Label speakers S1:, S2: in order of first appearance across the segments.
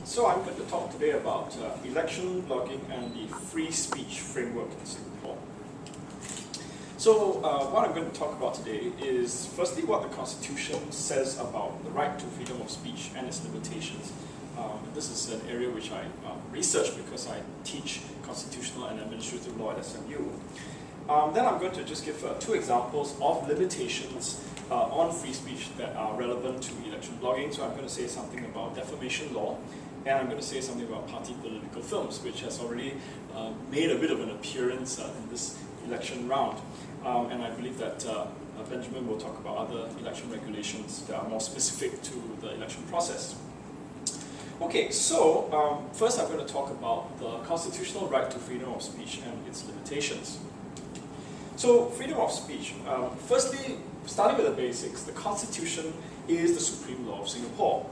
S1: So I'm going to talk today about election logging and the free speech framework in Singapore. So what I'm going to talk about today is firstly what the Constitution says about the right to freedom of speech and its limitations. This is an area which I research because I teach constitutional and administrative law at SMU. Then I'm going to just give two examples of limitations on free speech that are relevant to election blogging. So I'm going to say something about defamation law, and I'm going to say something about party political films, which has already made a bit of an appearance in this election round. And I believe that Benjamin will talk about other election regulations that are more specific to the election process. Okay, so first I'm going to talk about the constitutional right to freedom of speech and its limitations. So, freedom of speech. Firstly, starting with the basics, the Constitution is the supreme law of Singapore.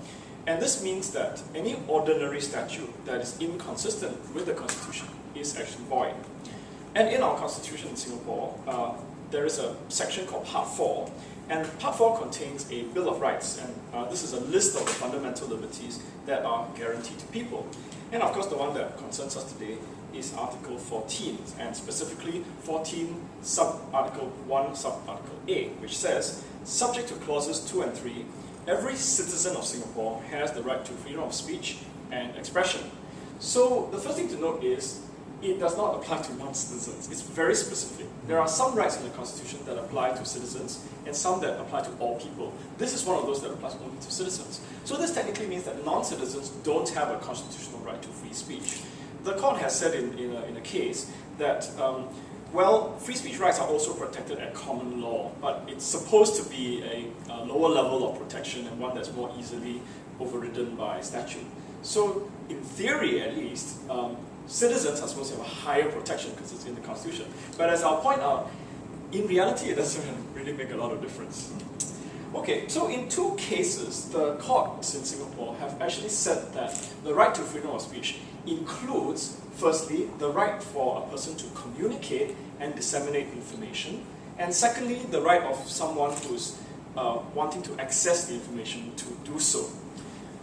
S1: And this means that any ordinary statute that is inconsistent with the Constitution is actually void. And in our Constitution in Singapore, there is a section called Part 4, and Part 4 contains a Bill of Rights, and this is a list of the fundamental liberties that are guaranteed to people. And of course, the one that concerns us today is Article 14, and specifically 14 sub-article 1 sub-article A, which says, subject to clauses 2 and 3, every citizen of Singapore has the right to freedom of speech and expression. So the first thing to note is, it does not apply to non-citizens. It's very specific. There are some rights in the Constitution that apply to citizens, and some that apply to all people. This is one of those that applies only to citizens. So this technically means that non-citizens don't have a constitutional right to free speech. The court has said in a case that, well, free speech rights are also protected at common law, but it's supposed to be a lower level of protection and one that's more easily overridden by statute. So, in theory at least, citizens are supposed to have a higher protection because it's in the Constitution. But as I'll point out, in reality it doesn't really make a lot of difference. Okay, so in two cases, the courts in Singapore have actually said that the right to freedom of speech includes, firstly, the right for a person to communicate and disseminate information, and secondly, the right of someone who's wanting to access the information to do so.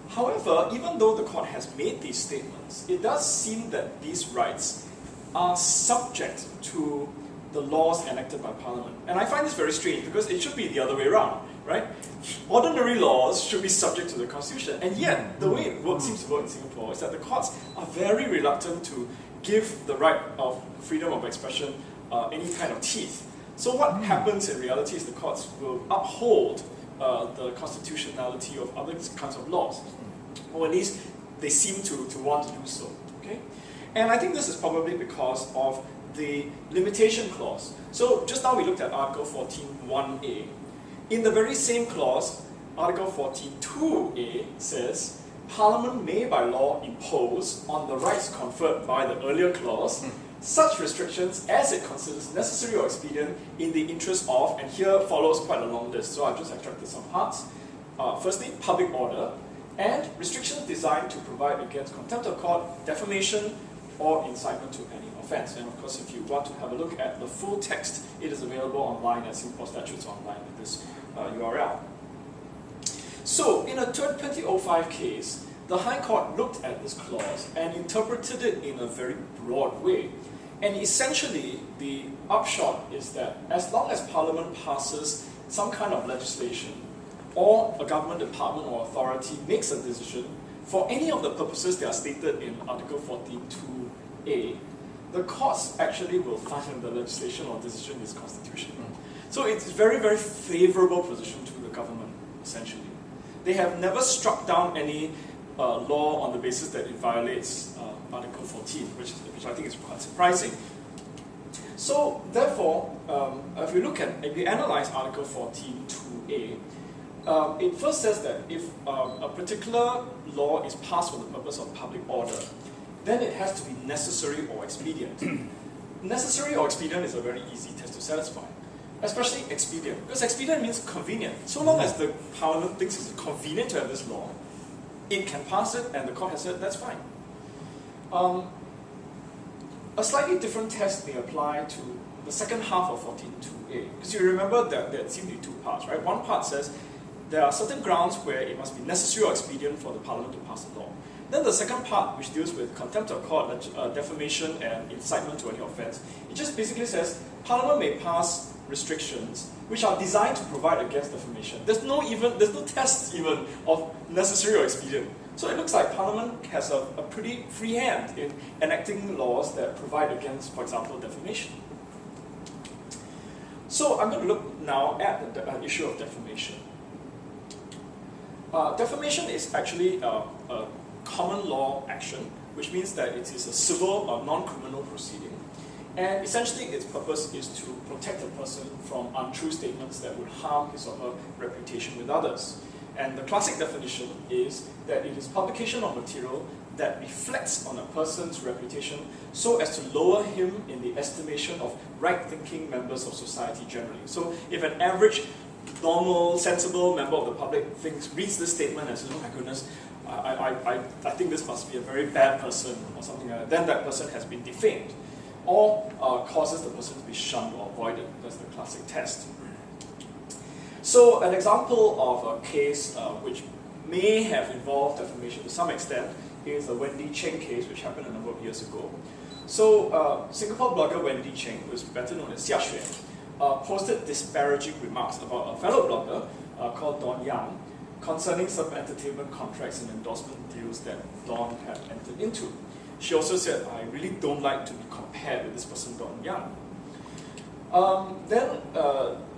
S1: However, even though the court has made these statements, it does seem that these rights are subject to the laws enacted by Parliament. And I find this very strange because it should be the other way around, right? Ordinary laws should be subject to the Constitution, and yet the way it seems to work in Singapore is that the courts are very reluctant to give the right of freedom of expression any kind of teeth. So what happens in reality is the courts will uphold the constitutionality of other kinds of laws, or at least they seem to want to do so. Okay? And I think this is probably because of the limitation clause. So just now we looked at Article 14.1a. In the very same clause, Article 14.2a says, Parliament may by law impose on the rights conferred by the earlier clause such restrictions as it considers necessary or expedient in the interest of, and here follows quite a long list, so I've just extracted some parts. Firstly, public order, and restrictions designed to provide against contempt of court, defamation, or incitement to any offence. And of course, if you want to have a look at the full text, it is available online at Singapore Statutes Online with this URL. So, in a 2005 case, the High Court looked at this clause and interpreted it in a very broad way. And essentially, the upshot is that as long as Parliament passes some kind of legislation, or a government department or authority makes a decision for any of the purposes that are stated in Article 14.2a, the courts actually will find the legislation or decision is constitutional. So it's a very, very favorable position to the government, essentially. They have never struck down any law on the basis that it violates Article 14, which I think is quite surprising. So therefore, if we analyze Article 14.2a, it first says that if a particular law is passed for the purpose of public order, then it has to be necessary or expedient. Necessary or expedient is a very easy test to satisfy, especially expedient, because expedient means convenient. So long as the Parliament thinks it's convenient to have this law, it can pass it, and the court has said that's fine. A slightly different test may apply to the second half of 14.2a, because you remember that there seem to be two parts, right? One part says there are certain grounds where it must be necessary or expedient for the Parliament to pass a law. Then the second part, which deals with contempt of court, defamation and incitement to any offence, it just basically says Parliament may pass restrictions which are designed to provide against defamation. There's no test even of necessary or expedient. So it looks like Parliament has a pretty free hand in enacting laws that provide against, for example, defamation. So I'm going to look now at the issue of defamation. Defamation is actually a common law action, which means that it is a civil or non-criminal proceeding. And essentially its purpose is to protect a person from untrue statements that would harm his or her reputation with others. And the classic definition is that it is publication of material that reflects on a person's reputation so as to lower him in the estimation of right-thinking members of society generally. So if an average, normal, sensible member of the public reads this statement and says, oh my goodness, I think this must be a very bad person or something like that, then that person has been defamed or causes the person to be shunned or avoided. That's the classic test. So an example of a case which may have involved defamation to some extent is the Wendy Cheng case, which happened a number of years ago. So Singapore blogger Wendy Cheng, who is better known as Xia Xue, posted disparaging remarks about a fellow blogger called Don Yang concerning some entertainment contracts and endorsement deals that Don had entered into. She also said, I really don't like to be compared with this person, Don Yang. Then,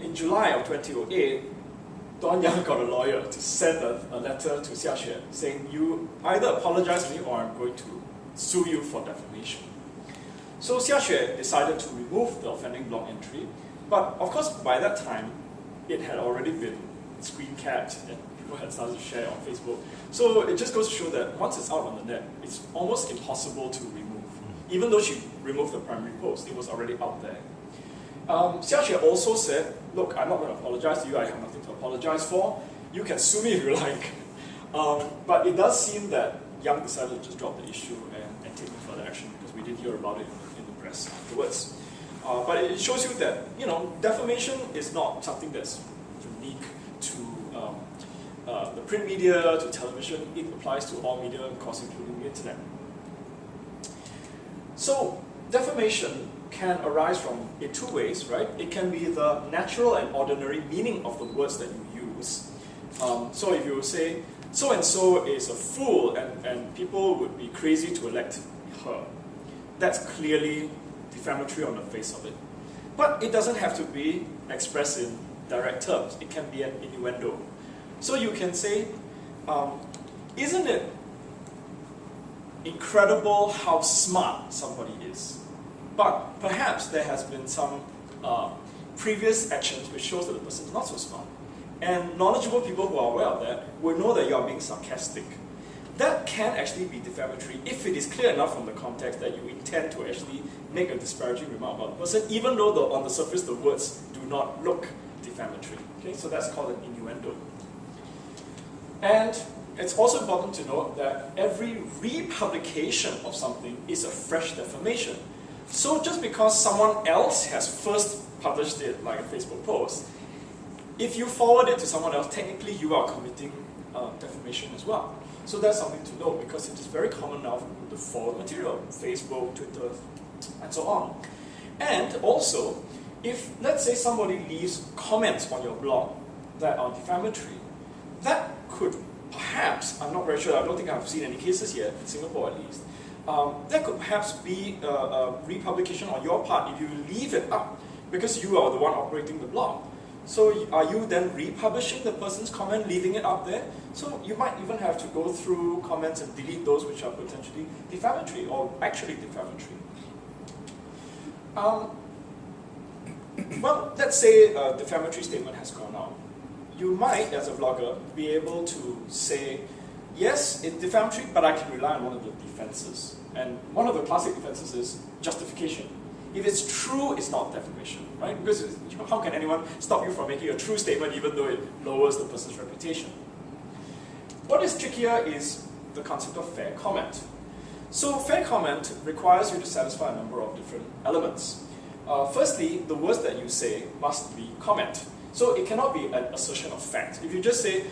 S1: in July of 2008, Don Yang got a lawyer to send a letter to Xia Xue saying, you either apologize to me or I'm going to sue you for defamation. So Xia Xue decided to remove the offending blog entry, but of course by that time, it had already been screen capped and people had started to share on Facebook. So it just goes to show that once it's out on the net, it's almost impossible to remove. Even though she removed the primary post, it was already out there. Xia Xue also said, look, I'm not going to apologize to you, I have nothing to apologize for. You can sue me if you like. But it does seem that Yang decided to just drop the issue and take further action because we did hear about it in the press afterwards. But it shows you that, defamation is not something that's unique to the print media, to television. It applies to all media, of course, including the internet. So defamation can arise in two ways, right? It can be the natural and ordinary meaning of the words that you use. So if you say, so-and-so is a fool, and people would be crazy to elect her, that's clearly defamatory on the face of it. But it doesn't have to be expressed in direct terms. It can be an innuendo. So you can say, isn't it incredible how smart somebody is? But perhaps there has been some previous actions which shows that the person is not so smart. And knowledgeable people who are aware of that will know that you are being sarcastic. That can actually be defamatory if it is clear enough from the context that you intend to actually make a disparaging remark about the person, even though on the surface the words do not look defamatory. Okay, so that's called an innuendo. And it's also important to note that every republication of something is a fresh defamation. So just because someone else has first published it, like a Facebook post, if you forward it to someone else, technically you are committing defamation as well. So that's something to know because it is very common now to forward material, Facebook, Twitter, and so on. And also, if let's say somebody leaves comments on your blog that are defamatory, that could perhaps, I'm not very sure, I don't think I've seen any cases yet, in Singapore at least, that could perhaps be a republication on your part if you leave it up because you are the one operating the blog. So are you then republishing the person's comment, leaving it up there? So you might even have to go through comments and delete those which are potentially defamatory or actually defamatory. Well, let's say a defamatory statement has gone out. You might, as a blogger, be able to say, yes, it's defamatory, but I can rely on one of the defenses. And one of the classic defenses is justification. If it's true, it's not defamation, right? Because how can anyone stop you from making a true statement even though it lowers the person's reputation? What is trickier is the concept of fair comment. So fair comment requires you to satisfy a number of different elements. Firstly, the words that you say must be comment. So it cannot be an assertion of fact. If you just say,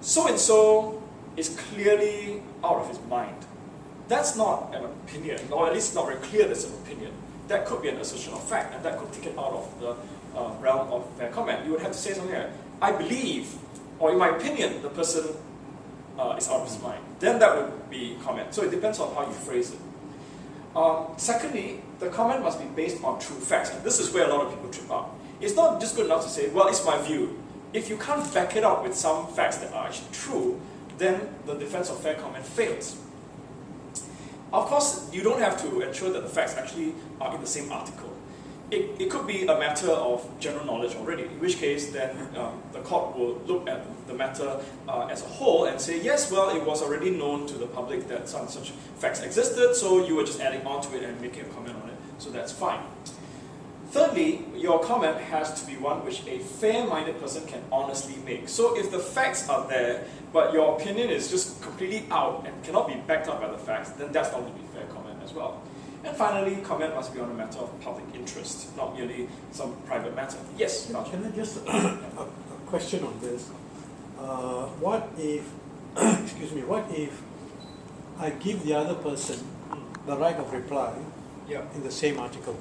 S1: so-and-so is clearly out of his mind. That's not an opinion, or at least not very clear that's an opinion. That could be an assertion of fact, and that could take it out of the realm of fair comment. You would have to say something like, I believe, or in my opinion, the person is out of his mind. Then that would be comment. So it depends on how you phrase it. Secondly, the comment must be based on true facts. And this is where a lot of people trip up. It's not just good enough to say, well, it's my view. If you can't back it up with some facts that are actually true, then the defense of fair comment fails. Of course, you don't have to ensure that the facts actually are in the same article. It could be a matter of general knowledge already, in which case then the court will look at the matter as a whole and say, yes, well, it was already known to the public that some such facts existed, so you were just adding on to it and making a comment on it, so that's fine. Thirdly, your comment has to be one which a fair-minded person can honestly make. So if the facts are there, but your opinion is just completely out and cannot be backed up by the facts, then that's not going to be fair comment as well. And finally, comment must be on a matter of public interest, not merely some private matter. Yes, Balji?
S2: Can I just a question on this? What if, excuse me, what if I give the other person the right of reply in the same article?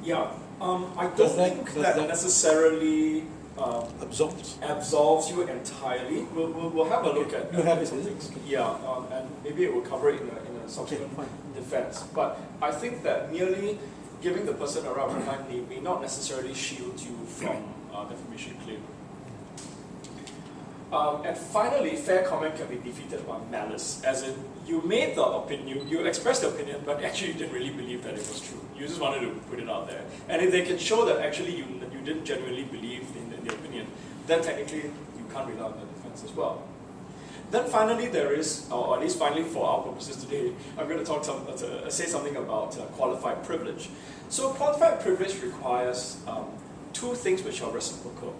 S1: Yeah, I don't think that necessarily absolves you entirely. We'll have a look at
S2: you have
S1: some things. Yeah, and maybe it will cover it in a subsequent defense. But I think that merely giving the person a right of reply may not necessarily shield you from defamation claim. And finally, fair comment can be defeated by malice, as in you made the opinion, you expressed the opinion, but actually you didn't really believe that it was true. You just wanted to put it out there. And if they can show that actually you didn't genuinely believe in the opinion, then technically you can't rely on the defense as well. Then finally there is, or at least finally for our purposes today, I'm going to say something about qualified privilege. So qualified privilege requires two things which are reciprocal.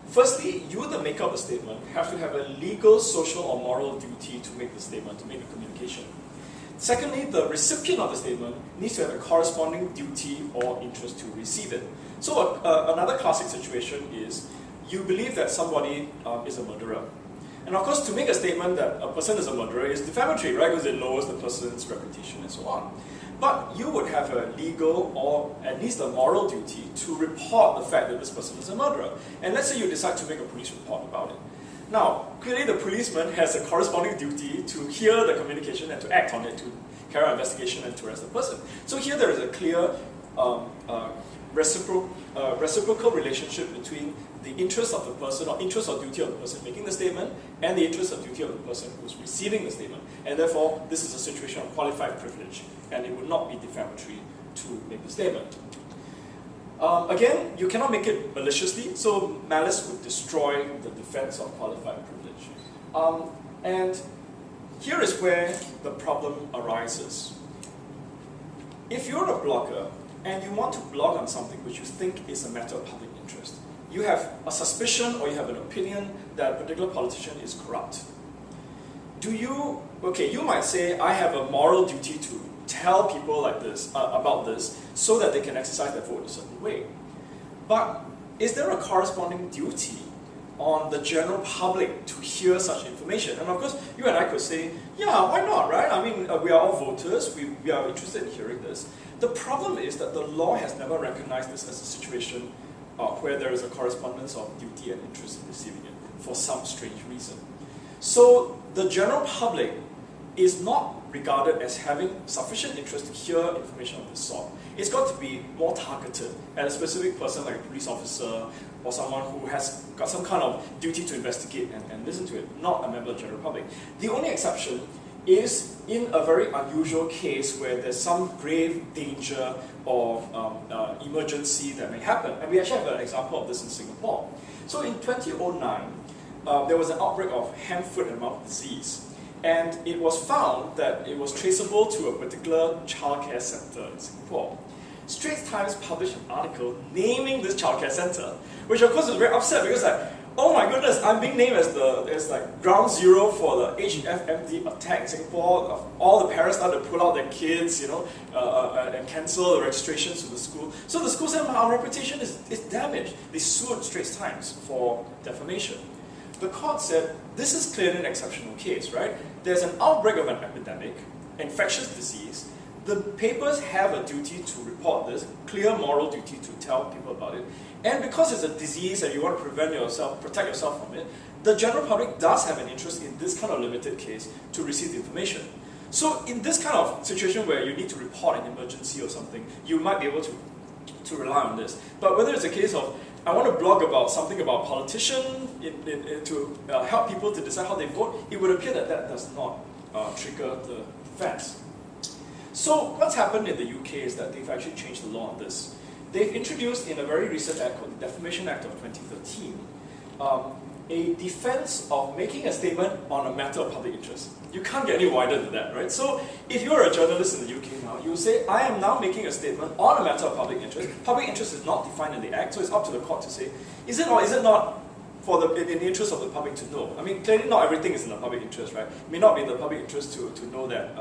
S1: Firstly, you, the maker of the statement, have to have a legal, social, or moral duty to make the statement, to make the communication. Secondly, the recipient of the statement needs to have a corresponding duty or interest to receive it. So another classic situation is, you believe that somebody is a murderer. And of course, to make a statement that a person is a murderer is defamatory, right? Because it lowers the person's reputation and so on. But you would have a legal or at least a moral duty to report the fact that this person is a murderer. And let's say you decide to make a police report about it. Now, clearly the policeman has a corresponding duty to hear the communication and to act on it, to carry out investigation and to arrest the person. So here there is a clear reciprocal relationship between the interest of the person, or interest or duty of the person making the statement, and the interest or duty of the person who's receiving the statement. And therefore, this is a situation of qualified privilege, and it would not be defamatory to make the statement. Again, you cannot make it maliciously, so malice would destroy the defense of qualified privilege. And here is where the problem arises. If you're a blogger, and you want to blog on something which you think is a matter of public interest, you have a suspicion or you have an opinion that a particular politician is corrupt. You might say, I have a moral duty to tell people like this, about this, so that they can exercise their vote a certain way. But is there a corresponding duty on the general public to hear such information? And of course, you and I could say, yeah, why not, right? I mean, we are all voters, we are interested in hearing this. The problem is that the law has never recognized this as a situation where there is a correspondence of duty and interest in receiving it, for some strange reason. So the general public is not regarded as having sufficient interest to hear information of this sort. It's got to be more targeted at a specific person like a police officer or someone who has got some kind of duty to investigate and listen to it, not a member of the general public. The only exception is in a very unusual case where there's some grave danger or emergency that may happen. And we actually have an example of this in Singapore. So in 2009, there was an outbreak of hand, foot, and mouth disease. And it was found that it was traceable to a particular childcare center in Singapore. Straits Times published an article naming this childcare center, which of course was very upset because oh my goodness, I'm being named as like ground zero for the HFMD attack in Singapore. All the parents started to pull out their kids, and cancel the registrations to the school. So the school said, our reputation is damaged. They sued Straits Times for defamation. the court said, this is clearly an exceptional case, right? There's an outbreak of an epidemic, infectious disease. The papers have a duty to report this, clear moral duty to tell people about it. And because it's a disease and you want to protect yourself from it, the general public does have an interest in this kind of limited case to receive the information. So in this kind of situation where you need to report an emergency or something, you might be able to rely on this. But whether it's a case of, I want to blog about something about politician to help people to decide how they vote, it would appear that that does not trigger the offense. So what's happened in the UK is that they've actually changed the law on this. They've introduced in a very recent act called the Defamation Act of 2013, a defense of making a statement on a matter of public interest. You can't get any wider than that, right? So if you're a journalist in the UK now, you say, I am now making a statement on a matter of public interest. Public interest is not defined in the Act, so it's up to the court to say, is it or is it not in the interest of the public to know? I mean, clearly not everything is in the public interest, right? It may not be in the public interest to know that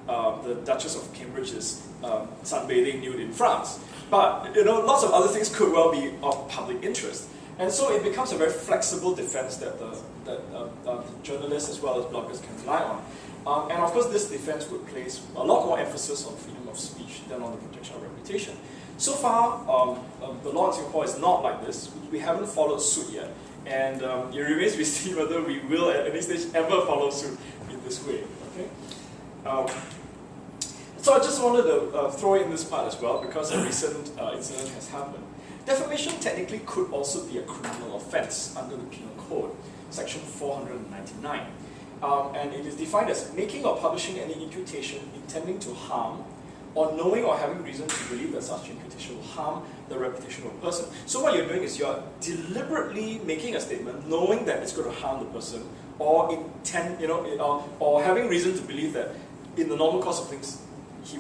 S1: the Duchess of Cambridge is sunbathing nude in France. But lots of other things could well be of public interest. And so it becomes a very flexible defense that journalists as well as bloggers can rely on. And of course this defense would place a lot more emphasis on freedom of speech than on the protection of reputation. So far, the law in Singapore is not like this. We haven't followed suit yet. And it remains to be seen whether we will at any stage ever follow suit in this way. Okay? So I just wanted to throw in this part as well because a recent incident has happened. Defamation technically could also be a criminal offense under the Penal Code, section 499. And it is defined as making or publishing any imputation intending to harm or knowing or having reason to believe that such imputation will harm the reputation of a person. So what you're doing is you're deliberately making a statement knowing that it's going to harm the person or or having reason to believe that in the normal course of things he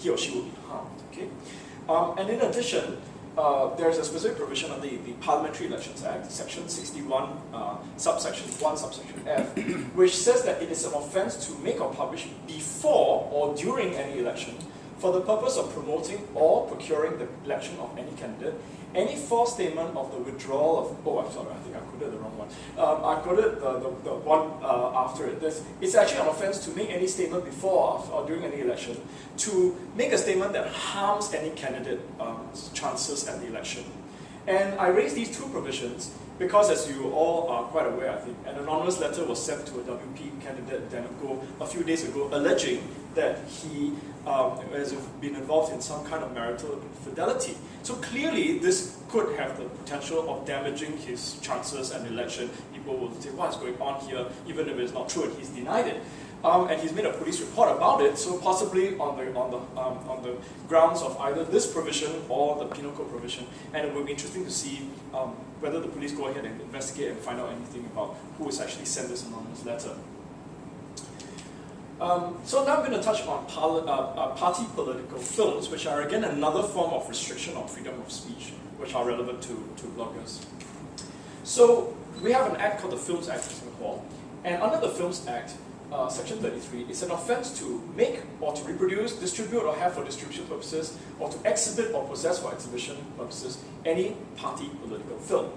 S1: or she will be harmed. Okay? And in addition, there's a specific provision of the Parliamentary Elections Act, section 61, subsection 1, subsection F, which says that it is an offence to make or publish before or during any election for the purpose of promoting or procuring the election of any candidate, any false statement of the withdrawal of, I'm sorry, I think I quoted the wrong one. I quoted the one after it. It's actually an offence to make any statement before or during any election, to make a statement that harms any candidate's chances at the election. And I raised these two provisions because, as you all are quite aware, I think, an anonymous letter was sent to a WP candidate a few days ago, alleging that he has been involved in some kind of marital infidelity. So clearly, this could have the potential of damaging his chances at election. People will say, what's going on here, even if it's not true, and he's denied it. And he's made a police report about it, so possibly on the grounds of either this provision or the Penal Code provision. And it would be interesting to see whether the police go ahead and investigate and find out anything about who has actually sent this anonymous letter. So now I'm going to touch on party political films, which are again another form of restriction on freedom of speech, which are relevant to bloggers. So we have an act called the Films Act of Singapore, and under the Films Act, Section 33, it's an offence to make or to reproduce, distribute or have for distribution purposes, or to exhibit or possess for exhibition purposes any party political film.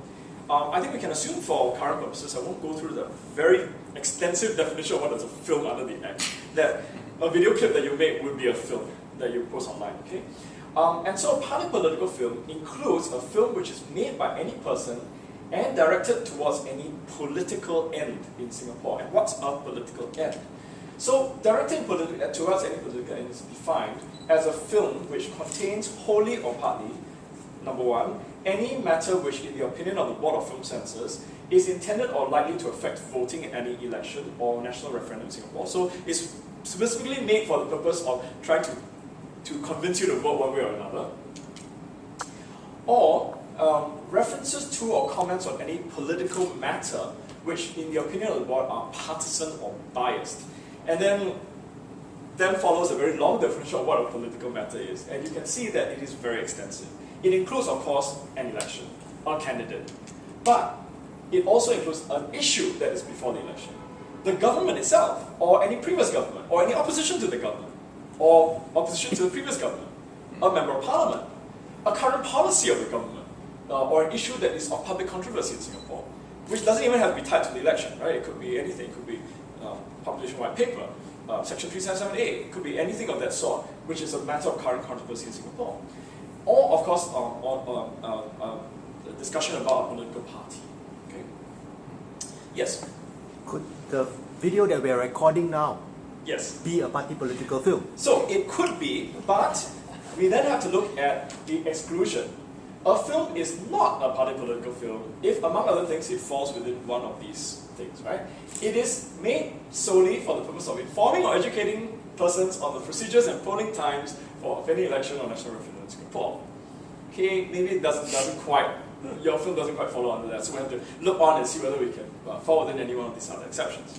S1: I think we can assume for current purposes, I won't go through the very extensive definition of what is a film under the Act, that a video clip that you make would be a film that you post online, okay? And so a party political film includes a film which is made by any person and directed towards any political end in Singapore. And what's a political end? So directing towards any political end is defined as a film which contains wholly or partly, number one, any matter which, in the opinion of the Board of Film Censors, is intended or likely to affect voting in any election or national referendum in Singapore. So it's specifically made for the purpose of trying to convince you to vote one way or another. Or references to or comments on any political matter which, in the opinion of the board, are partisan or biased. And then follows a very long definition of what a political matter is. And you can see that it is very extensive. It includes, of course, an election, a candidate. But it also includes an issue that is before the election. The government itself, or any previous government, or any opposition to the government, or opposition to the previous government, a member of parliament, a current policy of the government, or an issue that is of public controversy in Singapore, which doesn't even have to be tied to the election, right? It could be anything. It could be publication white paper, Section 377A. It could be anything of that sort, which is a matter of current controversy in Singapore. Or, of course, the discussion about a political party. Okay. Yes.
S3: Could the video that we are recording now
S1: be
S3: a party political film?
S1: So it could be, but we then have to look at the exclusion. A film is not a party political film if, among other things, it falls within one of these things, right? It is made solely for the purpose of informing or educating persons on the procedures and polling times for any election or national referendum in Singapore. Okay, maybe it doesn't quite, your film doesn't quite follow under that, so we have to look on and see whether we can fall within any one of these other exceptions.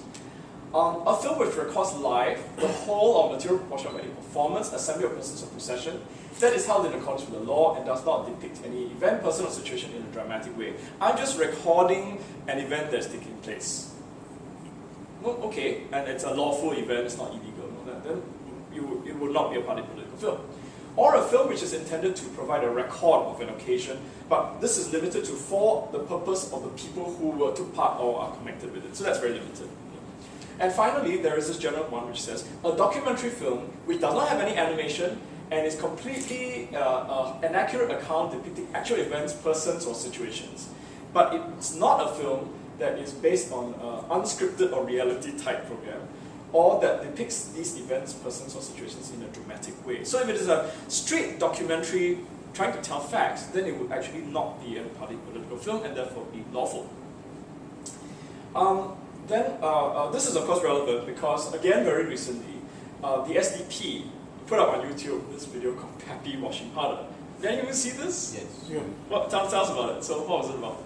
S1: A film which records live the whole or material portion of any performance, assembly, or persons of procession that is held in accordance with the law and does not depict any event, person, or situation in a dramatic way. I'm just recording an event that's taking place. Well, okay, and it's a lawful event, it's not illegal. Then it would not be a party political film. Or a film which is intended to provide a record of an occasion, but this is limited to for the purpose of the people who took part or are connected with it. So that's very limited. And finally, there is this general one which says, a documentary film which does not have any animation and is completely an accurate account depicting actual events, persons, or situations. But it's not a film that is based on unscripted or reality type program, or that depicts these events, persons, or situations in a dramatic way. So if it is a straight documentary trying to tell facts, then it would actually not be a party political film and therefore be lawful. This is of course relevant because, again, very recently, the SDP put up on YouTube this video called Happy Washing Powder. Did anyone see this?
S4: Yes.
S2: Yeah.
S1: What, tell us about it. So what was it about?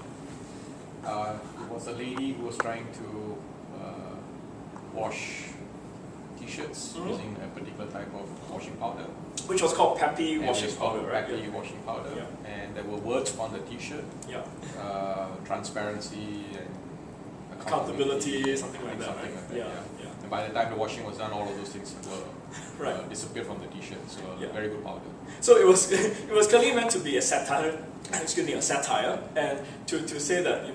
S4: It was a lady who was trying to wash t-shirts using a particular type of washing powder.
S1: Which was called Happy
S4: And
S1: Washing
S4: it's called
S1: Powder, right?
S4: Happy Washing Powder.
S1: Yeah.
S4: And there were words on the t-shirt.
S1: Yeah.
S4: Transparency and
S1: Accountability, something like that,
S4: something
S1: right?
S4: like that,
S1: Yeah.
S4: And by the time the washing was done, all of those things were disappeared from the t-shirt. So very good powder.
S1: So it was clearly meant to be a satire, and to say that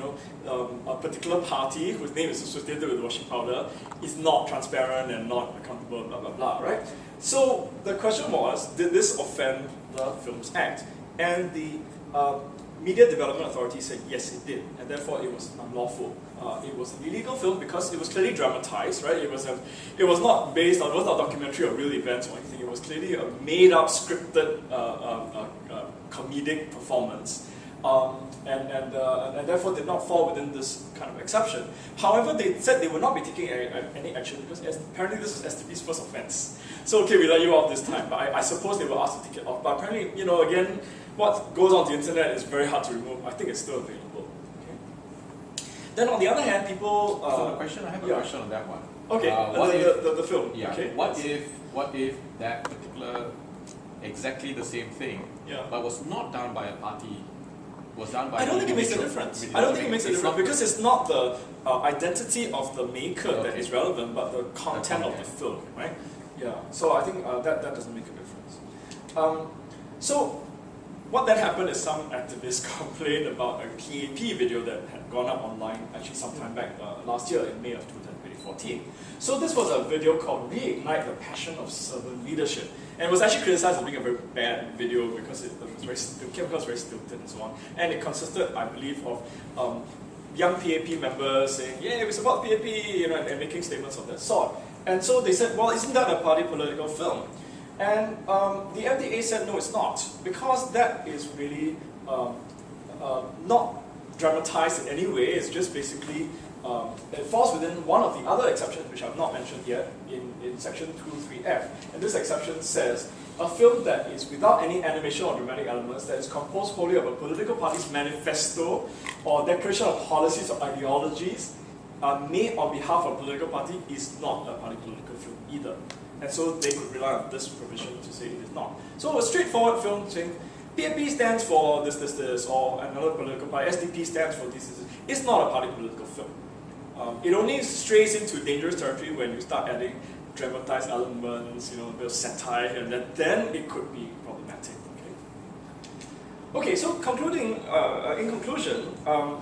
S1: a particular party whose name is associated with washing powder is not transparent and not accountable, blah blah blah, right? So the question was, did this offend the Films Act? And the Media Development Authority said yes, it did, and therefore it was unlawful. It was an illegal film because it was clearly dramatized, right? It was not based on, it was not a documentary of real events or anything. It was clearly a made-up, scripted, comedic performance, and therefore did not fall within this kind of exception. However, they said they would not be taking any action because apparently this was STP's first offense. So okay, we let you off this time, but I suppose they were asked to take it off. But apparently, again, what goes on the internet is very hard to remove. I think it's still available. Okay. Then on the other hand, people.
S4: So I have a question on that one.
S1: Okay. The film.
S4: Yeah.
S1: Okay.
S4: What if that particular exactly the same thing, but was not done by a party? Was done by.
S1: I don't think it makes a difference. I don't think it makes a difference because it's not the identity of the maker that is relevant, but the content of the film, right? Yeah. So I think that doesn't make a difference. So what then happened is some activists complained about a PAP video that had gone up online actually sometime back last year in May of 2014. So this was a video called Reignite the Passion of Servant Leadership. And it was actually criticized as being a very bad video because it came across very stilted and so on. And it consisted, I believe, of young PAP members saying, yeah, we support PAP, and making statements of that sort. And so they said, well, isn't that a party political film? And the MDA said, no, it's not, because that is really not dramatized in any way. It's just basically, it falls within one of the other exceptions, which I've not mentioned yet, in section 2.3f. And this exception says, a film that is without any animation or dramatic elements, that is composed wholly of a political party's manifesto or declaration of policies or ideologies made on behalf of a political party is not a party political film either. And so they could rely on this provision to say it is not. So a straightforward film saying PAP stands for this, or another political party, SDP stands for this. It's not a party political film. It only strays into dangerous territory when you start adding dramatized elements, a bit of satire, and then it could be problematic. Okay. Okay, so concluding, in conclusion,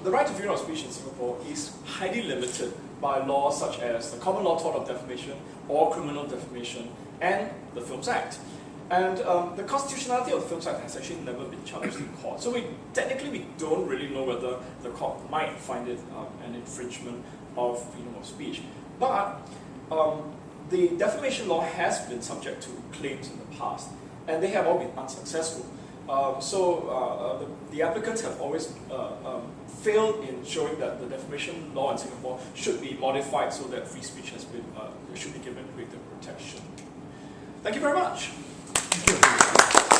S1: the right to freedom of speech in Singapore is highly limited by laws such as the common law tort of defamation or criminal defamation and the Films Act. And the constitutionality of the Films Act has actually never been challenged in court. So technically we don't really know whether the court might find it an infringement of freedom of speech. But the defamation law has been subject to claims in the past, and they have all been unsuccessful. The applicants have always failed in showing that the defamation law in Singapore should be modified so that free speech should be given greater protection. Thank you very much.
S2: Thank you.